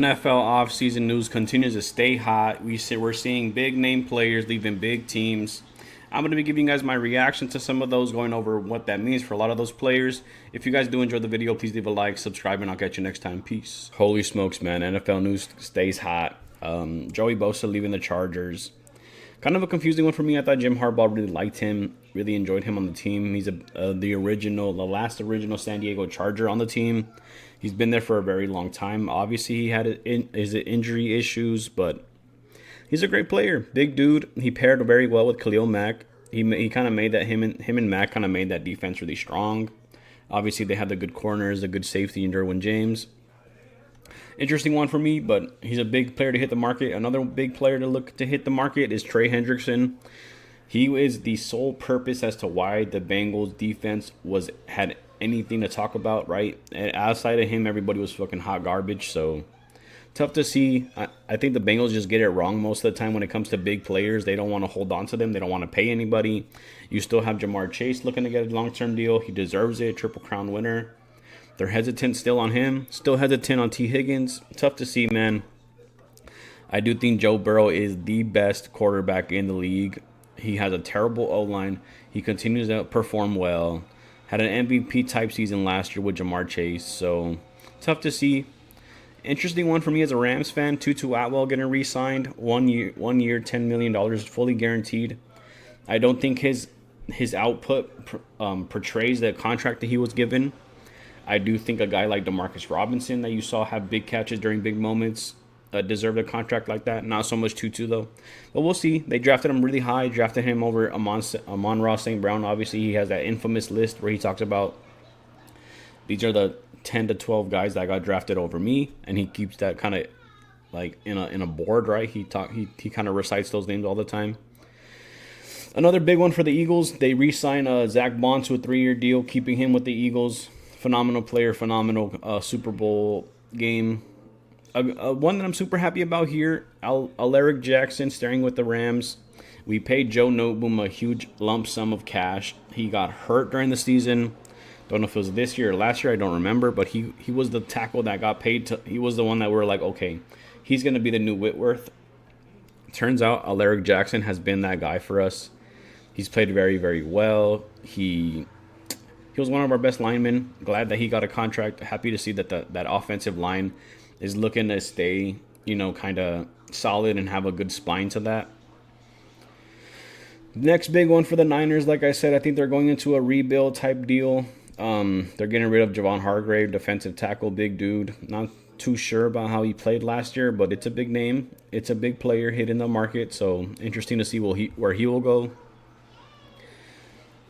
NFL offseason news continues to stay hot. We're seeing big name players leaving big teams. I'm going to be giving you guys my reaction to some of those, going over what that means for a lot of those players. If you guys do enjoy the video, please leave a like, subscribe, and I'll catch you next time. Peace. Holy smokes, man. NFL news stays hot. Joey Bosa leaving the Chargers. Kind of a confusing one for me. I thought Jim Harbaugh really liked him, really enjoyed him on the team. He's the last original San Diego Charger on the team. He's been there for a very long time. Obviously, he had his injury issues, but he's a great player. Big dude. He paired very well with Khalil Mack. He kind of made that him and Mack kind of made that defense really strong. Obviously, they had the good corners, the good safety in Derwin James. Interesting one for me, but he's a big player to hit the market. Another big player to look to hit the market is Trey Hendrickson. He is the sole purpose as to why the Bengals defense had anything to talk about, right? And outside of him, everybody was fucking hot garbage. So tough to see. I think the Bengals just get it wrong most of the time when it comes to big players. They don't want to hold on to them. They don't want to pay anybody. You still have Jamar Chase looking to get a long-term deal. He deserves it. Triple Crown winner. They're hesitant still on him. Still hesitant on T. Higgins. Tough to see, man. I do think Joe Burrow is the best quarterback in the league. He has a terrible O-line. He continues to perform well. Had an MVP type season last year with Jamar Chase. So tough to see. Interesting one for me as a Rams fan. Tutu Atwell getting re-signed. 1 year, $10 million, fully guaranteed. I don't think his output portrays the contract that he was given. I do think a guy like Demarcus Robinson that you saw have big catches during big moments deserved a contract like that. Not so much Tutu, though. But we'll see. They drafted him really high. Drafted him over Amon-Ra St. Brown. Obviously, he has that infamous list where he talks about these are the 10 to 12 guys that got drafted over me. And he keeps that kind of like in a board, right? He kind of recites those names all the time. Another big one for the Eagles. They re-signed Zach Bond to a 3-year deal, keeping him with the Eagles. Phenomenal player, phenomenal Super Bowl game. One that I'm super happy about here, Alaric Jackson staying with the Rams. We paid Joe Noteboom a huge lump sum of cash. He got hurt during the season. Don't know if it was this year or last year. I don't remember. But he was the tackle that got paid. He was the one that we were like, okay, he's going to be the new Whitworth. Turns out Alaric Jackson has been that guy for us. He's played very, very well. He was one of our best linemen. Glad that he got a contract. Happy to see that that offensive line is looking to stay, kind of solid and have a good spine to that. Next big one for the Niners, like I said, I think they're going into a rebuild type deal. They're getting rid of Javon Hargrave, defensive tackle, big dude. Not too sure about how he played last year, but it's a big name. It's a big player hitting the market, so interesting to see where he will go.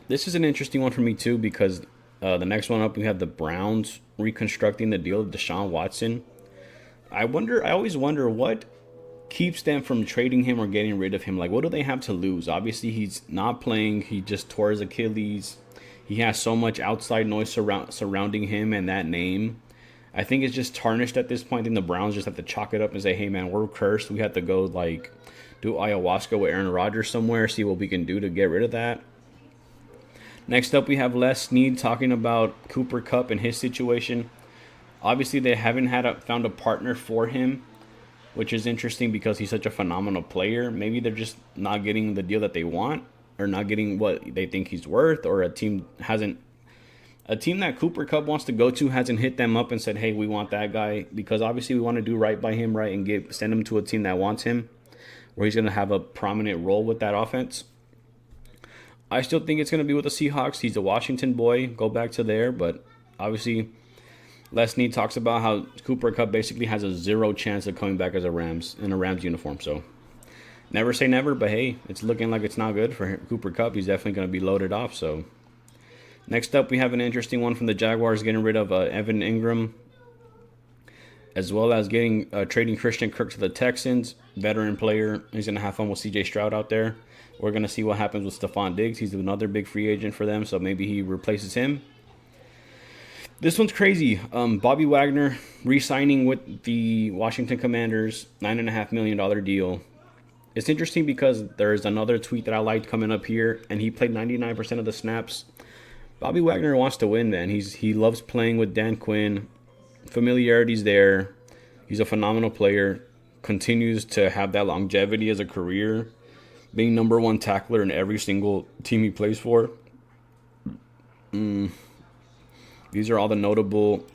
This is an interesting one for me, too, because the next one up, we have the Browns reconstructing the deal of Deshaun Watson. I always wonder what keeps them from trading him or getting rid of him. Like, what do they have to lose? Obviously, he's not playing. He just tore his Achilles. He has so much outside noise surrounding him and that name. I think it's just tarnished at this point. I think the Browns just have to chalk it up and say, hey, man, we're cursed. We have to go, do ayahuasca with Aaron Rodgers somewhere, see what we can do to get rid of that. Next up, we have Les Snead talking about Cooper Kupp and his situation. Obviously, they haven't found a partner for him, which is interesting because he's such a phenomenal player. Maybe they're just not getting the deal that they want or not getting what they think he's worth, or a team that Cooper Kupp wants to go to hasn't hit them up and said, hey, we want that guy, because obviously we want to do right by him, right, and send him to a team that wants him, where he's going to have a prominent role with that offense. I still think it's going to be with the Seahawks. He's a Washington boy. Go back to there. But obviously, Les Snead talks about how Cooper Kupp basically has a 0 chance of coming back as in a Rams uniform. So never say never, but hey, it's looking like it's not good for Cooper Kupp. He's definitely going to be loaded off. So next up, we have an interesting one from the Jaguars getting rid of Evan Ingram, as well as trading Christian Kirk to the Texans. Veteran player. He's going to have fun with C.J. Stroud out there. We're going to see what happens with Stephon Diggs. He's another big free agent for them, so maybe he replaces him. This one's crazy. Bobby Wagner re-signing with the Washington Commanders, $9.5 million deal. It's interesting because there's another tweet that I liked coming up here, and he played 99% of the snaps. Bobby Wagner wants to win, man. He loves playing with Dan Quinn. Familiarity's there. He's a phenomenal player, continues to have that longevity as a career, being number one tackler in every single team he plays for. These are all the notable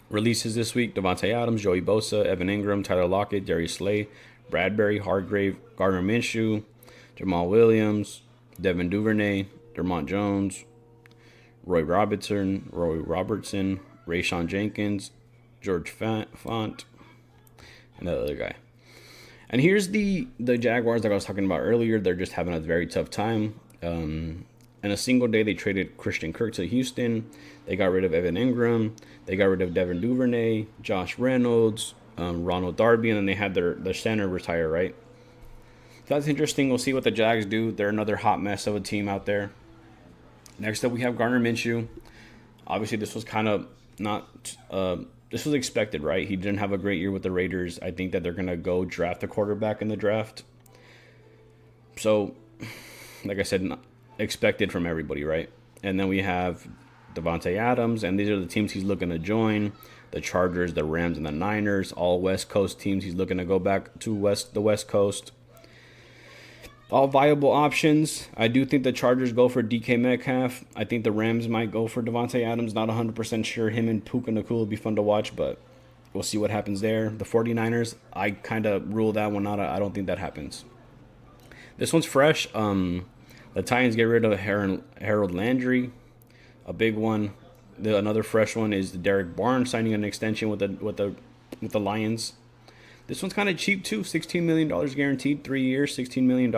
releases this week: Devontae Adams, Joey Bosa, Evan Ingram, Tyler Lockett, Darius Slay, Bradbury, Hargrave, Gardner Minshew, Jamal Williams, Devin Duvernay, Dermont Jones, Roy Robertson, Rayshawn Jenkins, George Font, and that other guy. And here's the Jaguars, like I was talking about earlier. They're just having a very tough time. In a single day, they traded Christian Kirk to Houston. They got rid of Evan Ingram. They got rid of Devin Duvernay, Josh Reynolds, Ronald Darby, and then they had their center retire, right? So that's interesting. We'll see what the Jags do. They're another hot mess of a team out there. Next up, we have Gardner Minshew. Obviously, this was kind of not... this was expected, right? He didn't have a great year with the Raiders. I think that they're going to go draft a quarterback in the draft. So, like I said, not expected from everybody, right? And then we have Devontae Adams, and these are the teams he's looking to join. The Chargers, the Rams, and the Niners, all West Coast teams. He's looking to go back to the West Coast. All viable options. I do think the Chargers go for DK Metcalf. I think the Rams might go for Devontae Adams. Not 100% sure. Him and Puka Nacua will be fun to watch, but we'll see what happens there. The 49ers, I kind of rule that one out. I don't think that happens. This one's fresh. The Titans get rid of Harold Landry, a big one. Another fresh one is Derek Barnes signing an extension with the Lions. This one's kind of cheap too, $16 million guaranteed, 3 years, $16 million.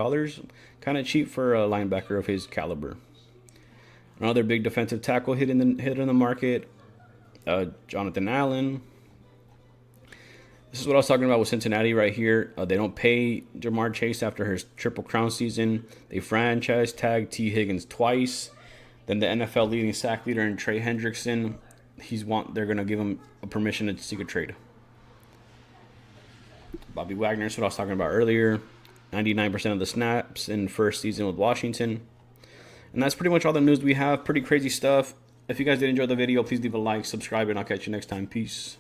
Kind of cheap for a linebacker of his caliber. Another big defensive tackle hit in the market, Jonathan Allen. This is what I was talking about with Cincinnati right here. They don't pay Jamar Chase after his Triple Crown season. They franchise tag T. Higgins twice. Then the NFL leading sack leader in Trey Hendrickson, they're going to give him a permission to seek a trade. Bobby Wagner is what I was talking about earlier. 99% of the snaps in first season with Washington. And that's pretty much all the news we have. Pretty crazy stuff. If you guys did enjoy the video, please leave a like, subscribe, and I'll catch you next time. Peace.